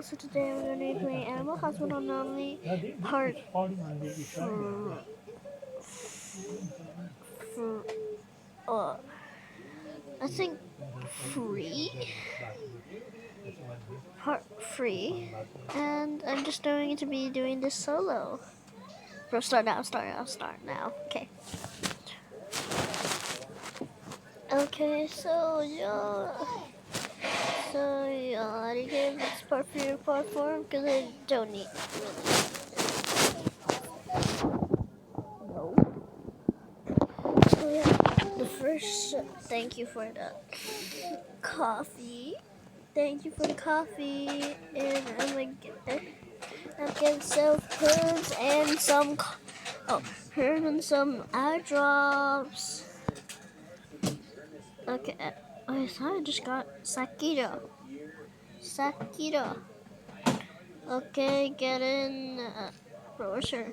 So today we're going to be playing Animal Hospital Anomaly Part for uh I think free part free, and I'm just going to be doing this solo. Bro, start now. Okay, I gave this part free or part four because I don't need no. So yeah, the first thank you for the coffee. Thank you for the coffee, and I'm getting some herbs and some herbs and some eye drops. Okay, I thought I just got Sakira. Sakira. Okay, get in. Bro, sure.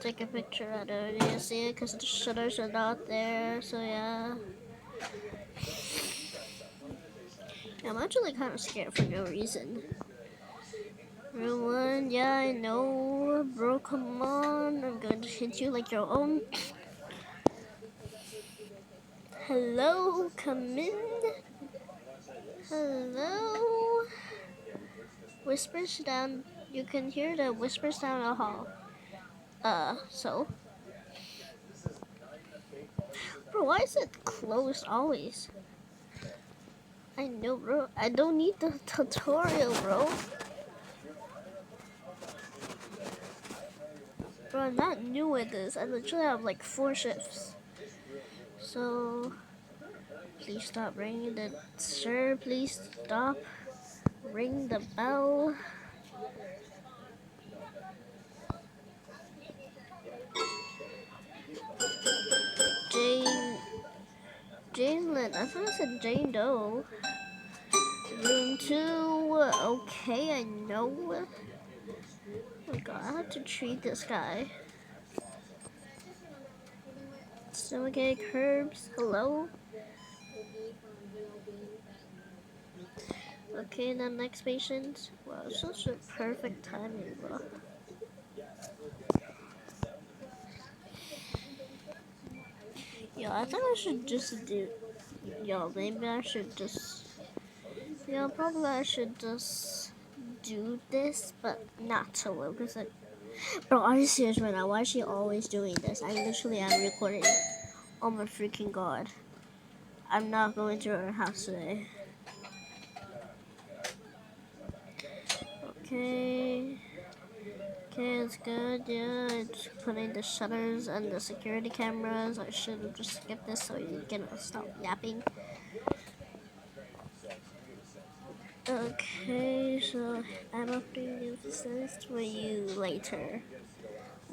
Take a picture. I don't need to see it because the shutters are not there. So yeah. I'm actually kind of scared for no reason. Room one, yeah, I know. Bro, come on. I'm going to hit you like your own. Hello, come in. Hello. Whispers down. You can hear the whispers down the hall. So. Bro, why is it closed always? I know, bro. I don't need the tutorial, bro. Bro, I'm not new at this. I literally have like 4 shifts. So, please stop ringing the... Sir, please stop. Ring the bell. Jane... Jane Lynn. I thought I said Jane Doe. Room 2. Okay, I know. Oh my god, I have to treat this guy. Stomachache, herbs. Hello? Okay, the next patient. Wow, such a perfect timing, bro. Yo, I think I should just do... Yo, maybe I should just... Yo, probably I should just do this, but not solo, because like... Bro, are you serious right now? Why is she always doing this? I literally am recording. Oh my freaking god. I'm not going to her house today. Okay. Okay, it's good. Yeah, it's putting the shutters and the security cameras. I should have just skipped this so you can stop yapping. Okay, so I'm opening new facilities for you later.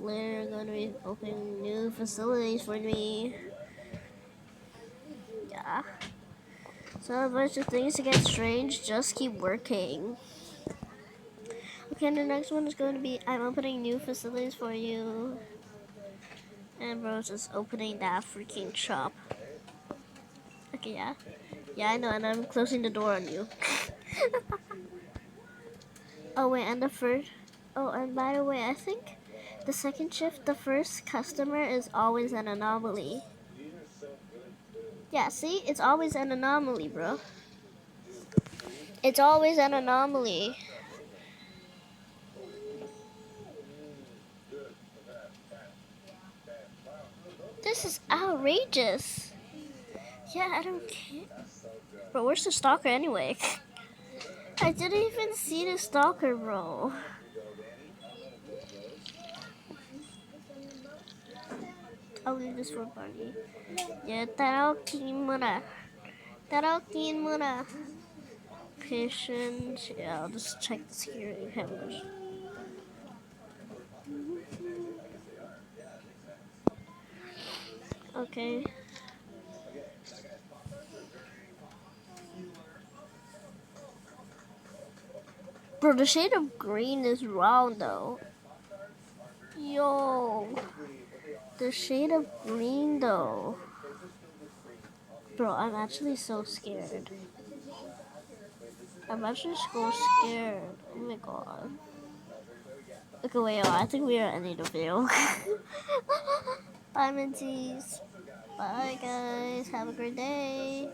Later, going to be opening new facilities for me. Yeah. So a bunch of things to get strange. Just keep working. Okay, the next one is going to be I'm opening new facilities for you. And bro's just opening that freaking shop. Okay, yeah. Yeah, I know, and I'm closing the door on you. Oh, wait, and the first... Oh, and by the way, I think the second shift, the first customer is always an anomaly. Yeah, see? It's always an anomaly, bro. It's always an anomaly. This is outrageous. Yeah, I don't care. Bro, where's the stalker anyway? I didn't even see the stalker, bro. I'll leave this for Barney. Yeah, Tarakin muna. Patient. Yeah, I'll just check the security cameras. Okay. Bro, the shade of green is wrong though. Yo. The shade of green though. Bro, I'm actually so scared. I'm actually so scared. Oh my god. Okay, wait, I think we are ending the video. Bye, Minties. Bye, guys. Have a great day.